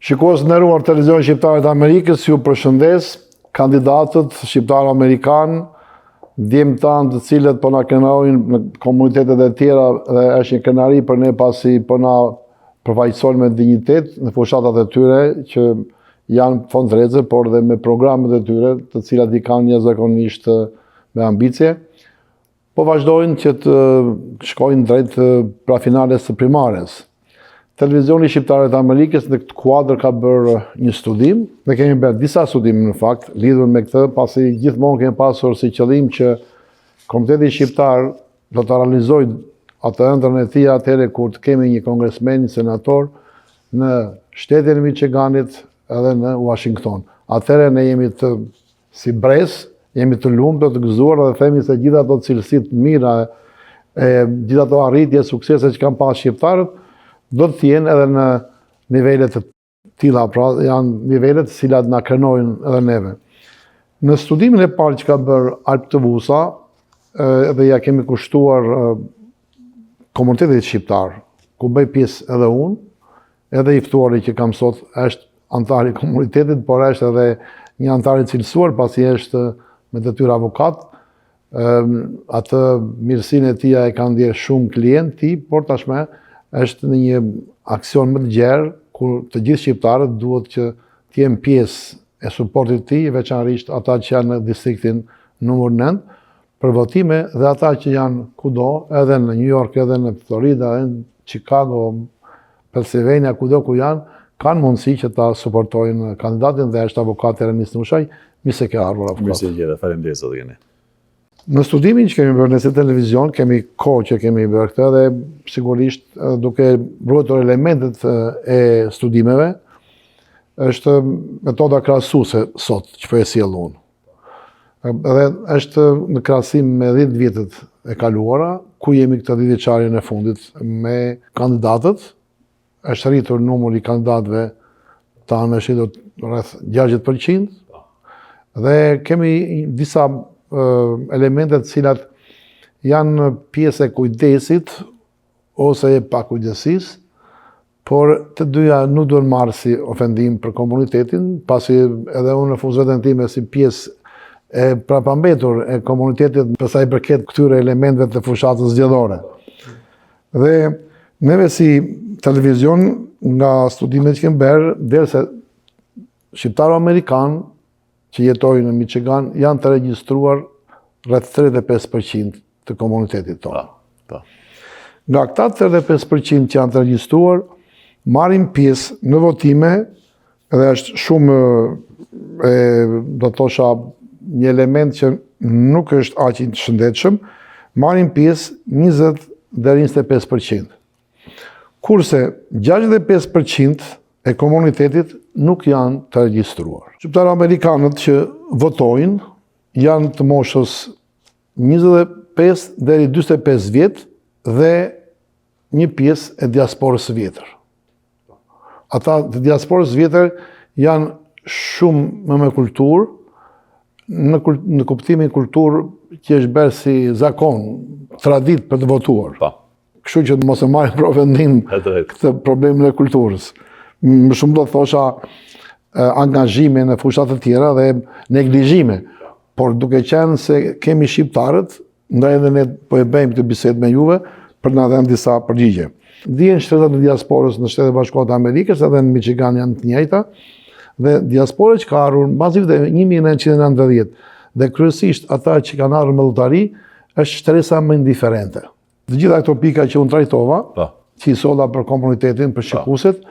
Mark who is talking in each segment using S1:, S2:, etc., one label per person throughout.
S1: Shikues nderuar televizion shqiptar të Amerikës, ju përshëndes, kandidatët shqiptar-amerikan, djemtë tanë të cilët po na kënaqojnë në komunitetet e tjera dhe është një kënaqëri për ne pasi po na përfaqësojnë me dinjitet në fushatat e tyre që janë fondreze, por dhe me programet e tyre, të cilat i kanë jashtëzakonisht me ambicie, po vazhdojnë që të shkojnë drejt pra finales të primares. Televizioni shqiptar të Amerikës në këtë kuadër ka bërë një studim, ne kemi bërë disa studime në fakt, lidhur me këtë, pasi gjithmonë kemi pasur si qëllim që Komiteti Shqiptar do të realizojë atë ëndrrën e tij atëherë kur të kemi një kongresmen, një senator në shtetin e Michiganit edhe në Washington. Atëherë ne jemi si brez, jemi të lumtur, të gëzuar dhe themi se gjithë ato cilësitë të mira, gjithë ato arritje, suksese që kanë pas shqiptarët, do të jenë edhe në nivelet të tilla, pra janë nivelet të cilat na krenojnë edhe neve. Në studimin e parë që ka bërë Alp të Vusa, edhe ja kemi kushtuar komunitetit shqiptar, ku bëj pjesë edhe unë, edhe i ftuari që kam sot është antar i komunitetit, por është edhe një antar i cilësuar, pasi është me detyrë avokat. Atë mirësinë e tij e kanë ndjer shumë klientë, por tashmë është në një aksion më të gjerë, kur të gjithë shqiptarët duhet që të jenë pjesë e suportit të tij, veçanërisht ata që janë në distriktin numër 9, për votime dhe ata që janë kudo, edhe në New York, edhe në Florida, edhe në Chicago, Pennsylvania, kudo ku janë, kanë mundësi që ta suportojnë kandidatin dhe është avokati Renis Nushaj. Mirë se ke ardhur avokat.
S2: Mirë se gjeta, faleminderit zot Jeni.
S1: Në studimin që kemi bërë në televizion, kemi kohë që kemi bërë këtë dhe sigurisht duke mbrojtur elementet e studimeve, është metoda krahasuese sot që po e sjell unë. Dhe është në krahasim me 10 vjetët e kaluara, ku jemi këtë 10 vjeçarin e fundit me kandidatët, është rritur numri i kandidatëve tanë me shitur rreth 60%, dhe kemi disa elementet cilat janë pjesë e kujdesit ose e pakujdesisë, por të dyja nuk duhen marrë si ofendim për komunitetin, pasi edhe unë në fuzatën time si pjesë e prapambetur e komunitetit për sa i përket këtyre elementeve të fushatës zgjedhore. Dhe neve si televizion, nga studimet që kemi bërë, derisa shqiptaro-amerikan që jetojnë në Michigan janë të regjistruar rreth 35% të komunitetit tonë. Nga këta 35% që janë të regjistruar, marrin pjesë në votime, dhe është shumë, do të thosha, një element që nuk është aq i shëndetshëm, marrin pjesë 20 deri 25%. Kurse 65% e komunitetit nuk janë të regjistruar. Shqiptar-amerikanët që votojnë janë të moshës 25 deri 45 vjet dhe një pjesë e diasporës së vjetër. Ata të diasporës së vjetër janë shumë me kulturë, në kuptimin kulturë që është bërë si zakon, tradit për të votuar. Kështu që mos e marrin për ofendim këtë problemin e kulturës. Më shumë do të thosha angazhime në fushat të tjera dhe neglizhime. Por duke qenë se kemi shqiptarët, ndaj edhe ne po e bëjmë këtë bisedë me juve për na dhënë disa përgjigje. Dihen shtetet e diasporës në Shtetet e Bashkuara të Amerikës edhe në Michigan janë të njëjta, dhe diaspora që ka ardhur mbas viteve 1990 dhe kryesisht ata që kanë ardhur me llotari është shtresa më indiferente. Të gjitha këto pika që unë trajtova, që i solla për komunitetin, për shikuesit,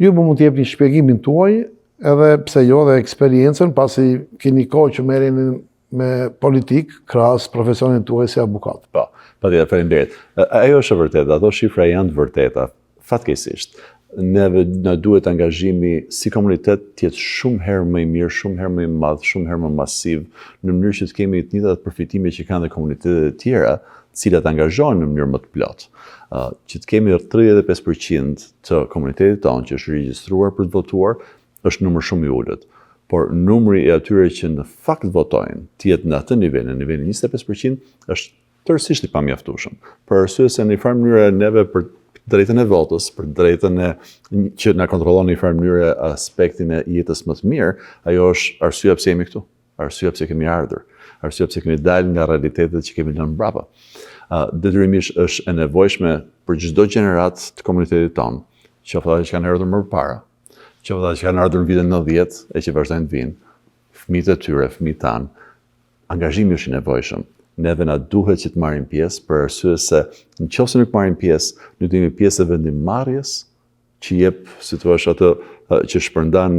S1: ju mund të jepni shpjegimin tuaj, edhe pse jo dhe eksperiencën, pasi keni kohë që merreni me politik krahas profesionit tuaj si avokat.
S2: Patjetër, faleminderit. Ajo është e vërtetë, ato shifra janë të vërteta. Fatkeqësisht, neve na duhet angazhimi si komunitet të jetë shumë herë më i mirë, shumë herë më i madh, shumë herë më masiv, në mënyrë që të kemi të njëjtat përfitime që kanë dhe komunitetet e tjera, të cilat angazhohen në mënyrë më të plotë. Që të kemi 35% të komunitetit tonë që është regjistruar për të votuar, është numër shumë i ulët. Por numri i atyre që në fakt votojnë, të jetë në atë nivel, në nivelin 25%, është tërësisht i pamjaftueshëm. Për arsye se në një farë mënyrë neve për drejtën e votës, për drejtën që na kontrollon në një farë mënyrë aspektin e jetës më të mirë, ajo është arsyeja pse jemi këtu, arsyeja pse kemi ardhur, arsyeja pse kemi dalë nga realitetet që kemi lënë mbrapa. Detyrimisht është e nevojshme për çdo gjenerat të komunitetit tonë, qoftë ata që kanë ardhur më parë, qoftë ata që kanë ardhur në vitin 90 e që vazhdojnë të vinë, fëmijët e tyre, fëmijët tanë, angazhimi është i nevojshëm. Neve na duhet që të marrim pjesë për arsye se nëse nuk marrim pjesë, ne do jemi pjesë e vendimmarrjes që jep, si thua, atë që shpërndan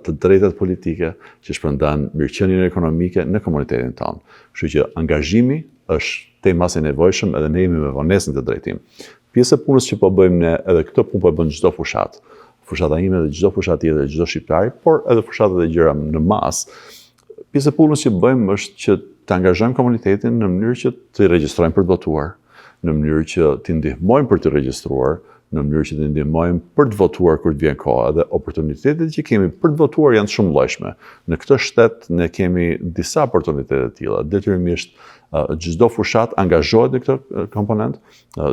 S2: të drejtat politike, që shpërndan mirëqenien ekonomike në komunitetin tonë. Kështu që angazhimi është tema e nevojshëm edhe ne jemi me vonesë në këtë drejtim. Pjesë e punës që po bëjmë ne, edhe këtë punë po bën çdo fushat. Fushata ime dhe çdo fushat tjetër, çdo shqiptari, por edhe fushatat e gjëra në masë. Pjesë e punës që bëjmë është që të angazhojmë komunitetin në mënyrë që të regjistrojmë për të votuar, në mënyrë që të ndihmojmë për të regjistruar, në mënyrë që të ndihmojmë për të votuar kur të vjen koha, dhe oportunitetet që kemi për të votuar janë shumë llojshme. Në këtë shtet ne kemi disa oportunitete të tilla. Detyrimisht çdo fushat angazhohet në këtë komponent.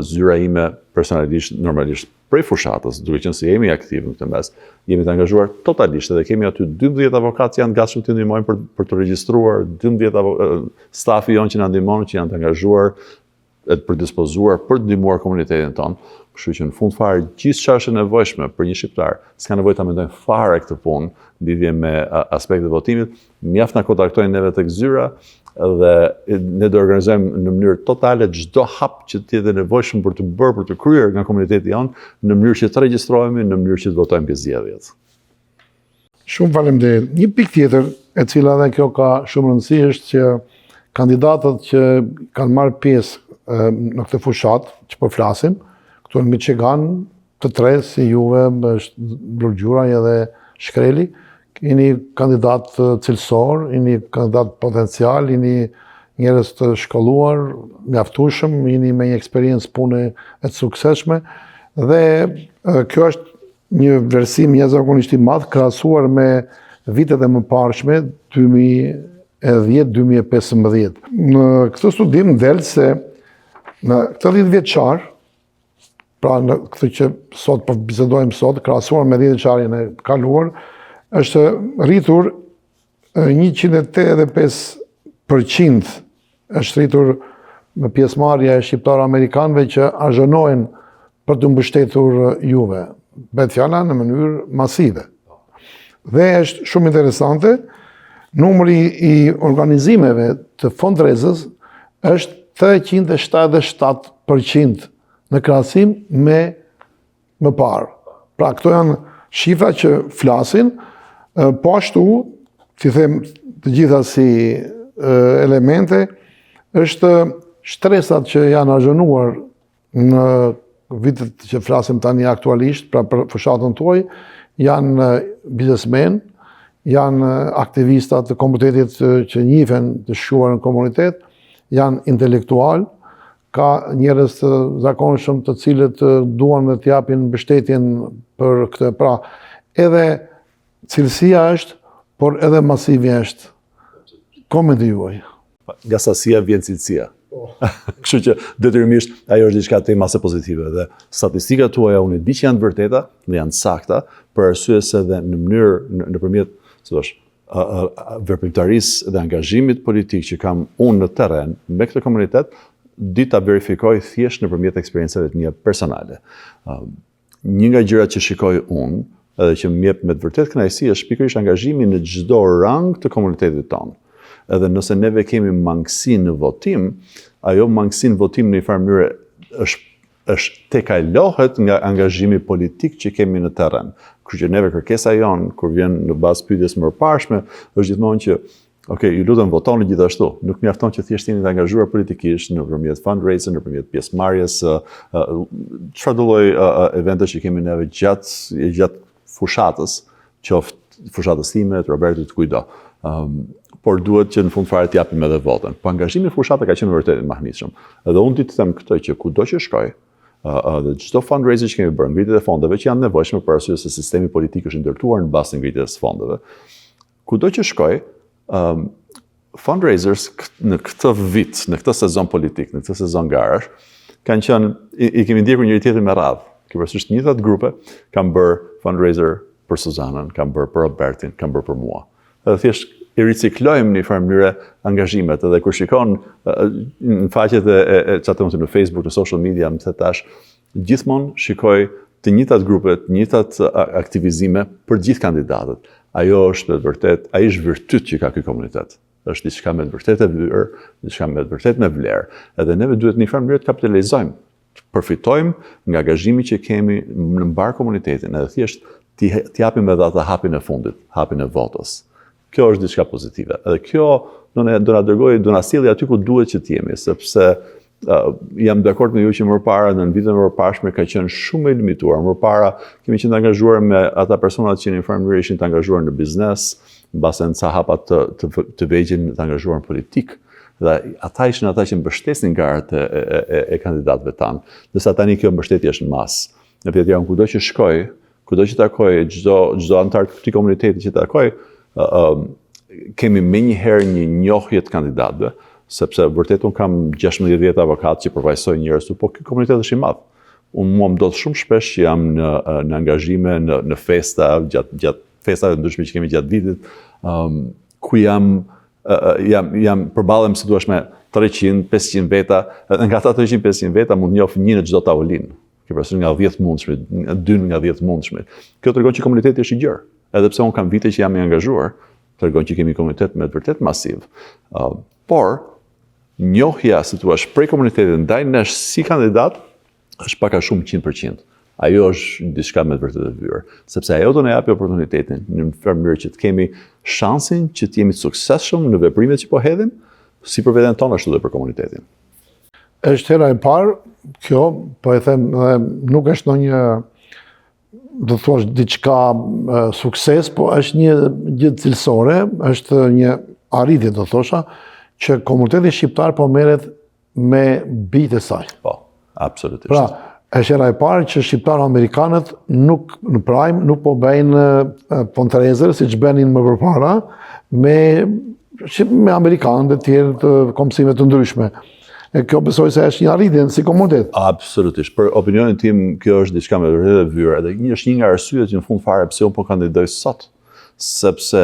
S2: Zyra ime personalisht normalisht prej fushatës, duke qenë se jemi aktiv në këtë mes, jemi të angazhuar totalisht dhe kemi aty 12 avokatë që janë gatshëm të ndihmojnë për të regjistruar, 12 stafi jonë që na ndihmon, që janë të angazhuar e të predispozuar për të ndihmuar komunitetin tonë. Kështu që në fund fare gjithçka është e nevojshme për një shqiptar. S'ka nevojë ta mendojmë fare këtë punë në lidhje me aspektet e votimit. Mjaft na kontaktojnë neve tek zyra dhe ne do organizojmë në mënyrë totale çdo hap që të jetë nevojshëm për të bërë, për të kryer nga komuniteti jonë, në mënyrë që të regjistrohemi, në mënyrë që të votojmë për zgjedhjet.
S1: Shumë faleminderit. Një pikë tjetër, e cila edhe kjo ka shumë rëndësi, është që kandidatët që kanë marrë pjesë në këtë fushat që po flasim, këtu në Michigan, të tre si juve, është Blurgjuraj edhe Shkreli, jeni kandidat cilësor, jeni kandidat potencial, jeni njerëz të shkolluar, mjaftueshëm, jeni me një eksperiencë pune e të suksesshme, dhe kjo është një vlerësim jashtëzakonisht i madh krahasuar me vitet e mëparshme, 2010-2015. Në këtë studim del se në këtë 10 vjeçar, pra në këtë që sot po bisedojmë sot, krahasuar me 10 vjeçarin e kaluar, është rritur 185% është rritur me pjesëmarrja e shqiptar-amerikanëve që azhonojnë për të mbështetur juve. Bëhet fjala në mënyrë masive. Dhe është shumë interesante, numri i organizimeve të fundraisers është 377% në krahasim me më parë. Pra këto janë shifra që flasin, po ashtu, si them të gjitha si elemente, është shtresat që janë azhënuar në vitet që flasim tani aktualisht, pra për fushatën tuaj, janë biznesmen, janë aktivistat të komunitetit që njihen të shquar në komunitet, janë intelektual, ka njerëz të zakonshëm të cilët duan dhe të japin mbështetjen për këtë. Pra, edhe cilësia është, por edhe masivja është. Komenti juaj.
S2: Nga sasia vjen cilësia. Kështu që detyrimisht ajo është diçka të mase pozitive dhe statistikat tuaja unë di që janë të vërteta dhe janë sakta, për arsye se dhe në mënyrë nëpërmjet, si thosh, veprimtarisë dhe angazhimit politik që kam unë në terren me këtë komunitet, di ta verifikoj thjesht nëpërmjet eksperiencave të mia personale. Një nga gjërat që shikoj unë, edhe që më jep me të vërtet kënaqësi, është pikërisht angazhimi në çdo rang të komunitetit tonë. Edhe nëse neve kemi mangësi në votim, ajo mangësi në votim në një farë mënyrë është tekalohet nga angazhimi politik që kemi në terren. Kështu që neve kërkesa jonë, kur vjen në bazë pyetjes më përparshme, është gjithmonë që ju lutem votoni gjithashtu. Nuk mjafton që thjesht jeni të angazhuar politikisht nëpërmjet fundraising, nëpërmjet pjesëmarrjes, çfarë do lloj evente që kemi neve gjatë fushatës, qoftë fushatës time, të Robertit, kujdo. Por duhet që në fund fare të japim edhe votën. Po angazhimi në fushatë ka qenë vërtet i mahnitshëm. Edhe unë ti të them këtë që kudo që shkoj, dhe çdo fundraising që kemi bërë, ngritjet e fondeve që janë nevojshme për arsye se sistemi politik është ndërtuar në bazë të ngritjes së fondeve. Kudo që shkoj, fundraisers në këtë vit, në këtë sezon politik, në këtë sezon garash, kanë qenë, i kemi ndjekur njëri tjetrin me radhë. Ke parasysh të njëjtat grupe kanë bërë fundraiser për Suzanën, kanë bërë për Robertin, kanë bërë për mua. Edhe thjesht i riciklojmë në një farë mënyrë angazhimet, edhe kur shikon në faqet e çatë në Facebook, në social media, më the tash, gjithmonë shikoj të njëjtat grupe, të njëjtat aktivizime për gjithë kandidatët. Ajo është vërtet, ai është virtyt që ka ky komunitet. Është diçka me vërtet e vlerë, diçka me vërtet me vlerë. Edhe neve duhet në një farë mënyrë të kapitalizojmë, të përfitojmë nga angazhimi që kemi në mbar komunitetin, edhe thjesht t'i japim edhe atë hapin e fundit, hapin e votës. Kjo është diçka pozitive. Edhe kjo do na sjellë aty ku duhet që t'jemi, sepse jam dakord me ju që më parë në vitet më parashme ka qenë shumë e limituar. Më parë kemi qenë të angazhuar me ata personat që në një farë mënyrë ishin të angazhuar në biznes, mbase në ca hapa të vegjël të angazhuar në politikë. Dhe ata ishin ata që mbështesin garat e kandidatëve tanë. Ndërsa tani kjo mbështetje është në masë. Në vetë jam kudo që shkoj, kudo që takoj, çdo antar të këtij komuniteti që takoj, kemi menjëherë një njohje të kandidatëve, sepse vërtet unë kam 16 vjet avokat që përfaqësoj njerëz, po ky komunitet është i madh. Unë mua më ndodh shumë shpesh që jam në angazhime në festa, gjatë festave të ndryshme që kemi gjatë vitit, ku jam përballem si duash me 300, 500 veta, nga ata 300, 500 veta mund njoh një në çdo tavolinë. Ke parasysh nga 10 mundshmit, 2 nga 10 mundshmit. Kjo tregon që komuniteti është i gjerë. Edhe pse unë kam vite që jam i angazhuar, tregon që kemi komunitet me vërtet masiv. Por njohja, si thua, prej komunitetit ndaj nesh si kandidat është pak a shumë 100%. Ajo është diçka me vërtet e vyer, sepse ajo do na japi oportunitetin në farë mënyrë që të kemi shansin që të jemi të suksesshëm në veprimet që po hedhim, si për veten tonë ashtu edhe për komunitetin.
S1: Është hera e parë, kjo, po e them, nuk është ndonjë, do të thuash diçka sukses, po është një gjë cilësore, është një arritje, do thosha, që komuniteti shqiptar po merret me bijtë e saj.
S2: Po, absolutisht.
S1: Pra, është hera e parë që shqiptar-amerikanët nuk në prime nuk po bëjnë pontrezër siç bënin më përpara me amerikanët e tjerë të kombësime të ndryshme. E kjo besoj se është një arritje si komunitet.
S2: Absolutisht. Për opinionin tim, kjo është diçka me vërtet e vyer, edhe është një nga arsyet që në fund fare pse unë po kandidoj sot, sepse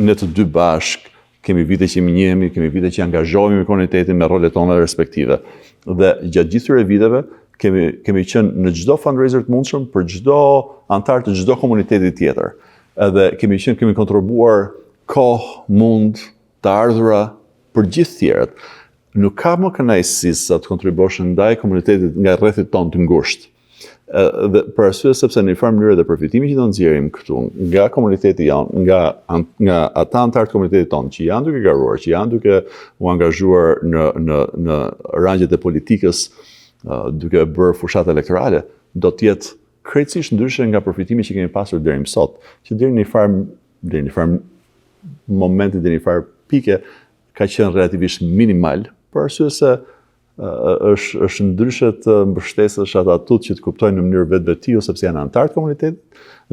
S2: ne të dy bashk kemi vite që mi njehemi, kemi vite që angazhohemi me komunitetin me rolet tona respektive. Dhe gjatë gjithë këtyre viteve kemi qenë në çdo fundraiser të mundshëm për çdo antar të çdo komuniteti tjetër. Edhe kemi kontribuar kohë, mund, të ardhura për gjithë tjerët. Nuk ka më kënaqësi sa të kontribuosh ndaj komunitetit nga rrethit tonë të ngushtë. Dhe për arsye sepse në një farë mënyrë dhe përfitimi që do nxjerrim këtu nga komuniteti janë, nga ata antarë të komunitetit tonë që janë duke garuar, që janë duke u angazhuar në rangjet e politikës, duke bërë fushat elektorale, do të jetë krejtësisht ndryshe nga përfitimi që kemi pasur deri më sot, që deri në një farë momenti, deri në një farë pike ka qenë relativisht minimal, për arsye se është ndryshe të mbështesësh ata atut që të kuptojnë në mënyrë vetvetiu sepse janë antarë të komunitetit,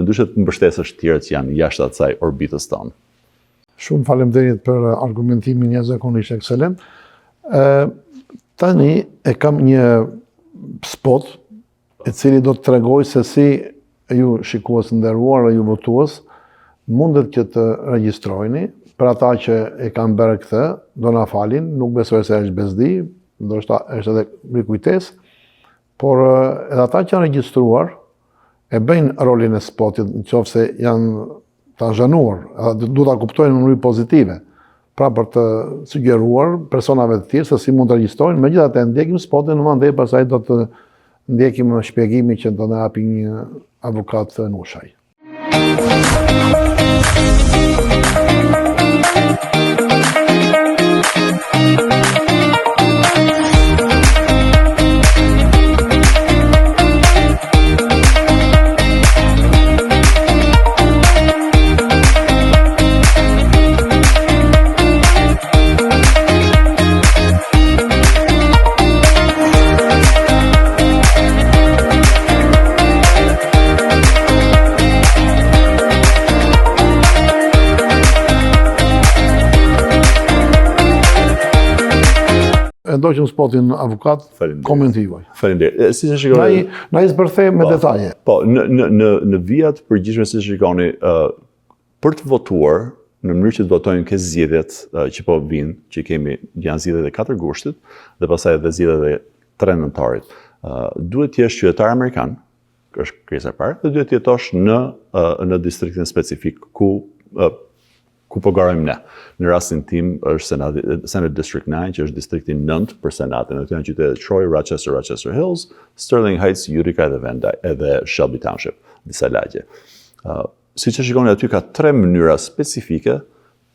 S2: ndryshe të mbështesësh tjerët që janë jashtë asaj orbitës tonë.
S1: Shumë faleminderit për argumentimin jashtëzakonisht ekselent. Tani e kam një spot i cili do të tregoj se si ju shikues nderuar dhe ju votues mundet që të regjistrojeni. Për ata që e kanë bërë këtë, do na falin, nuk besoj se është bezdi, ndoshta është edhe rikujtesë, por edhe ata që janë regjistruar e bëjnë rolin e spotit, nëse janë të zhënuar, duhet ta kuptojnë në mënyrë pozitive. Pra për të sugjeruar personave të tjerë se si mund të regjistrojnë, megjithatë ndjekim spotin, mandej pastaj do të ndjekim shpjegimin që do na japi një avokat Nushaj. e ndoqëm spotin avokat, komenti juaj.
S2: Faleminderit. Si e shikoni?
S1: Na i zbërthej me detaje.
S2: Po, në vijat përgjithshme si shikoni, për të votuar, në mënyrë që të votojnë ke zgjedhjet që po vinë, që janë zgjedhjet e 4 gushtit, dhe pastaj edhe zgjedhjet e 3 nëntarit. Duhet të jesh qytetar amerikan, është kërkesa e parë, dhe duhet të jetosh në distriktin specifik ku po garojmë ne. Në rastin tim është Senate District 9, që është distrikti 9 për Senatin. Në të janë qytetet Troy, Rochester Hills, Sterling Heights, Utica edhe Shelby Township, disa lagje. Si që shikoni aty ka 3 mënyra specifike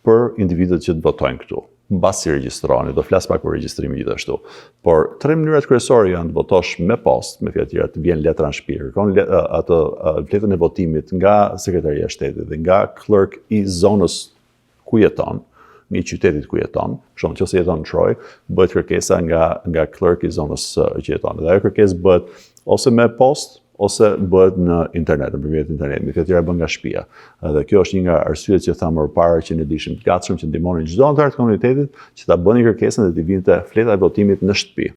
S2: për individët që të votojnë këtu. Mbas si regjistroni, do flas pak për regjistrimin gjithashtu. Por 3 mënyrat kryesore janë të votosh me post, me fjalë tjera të vjen letra në shtëpi, kërkon atë vletën e votimit nga Sekretaria e Shtetit dhe nga clerk i zonës ku jeton, një qytetit ku jeton, shumë nëse jeton në Troy, bëhet kërkesa nga clerk i zonës që jeton. Dhe ajo kërkesë bëhet ose me post ose bëhet në internet, në përmjet internet, me fjalë bën nga shtëpia. Dhe kjo është një nga arsyet që thamë më parë që ne dishim të gatshëm që ndihmonin çdo antar të komunitetit që ta bënin kërkesën dhe të vinte fleta e votimit në shtëpi.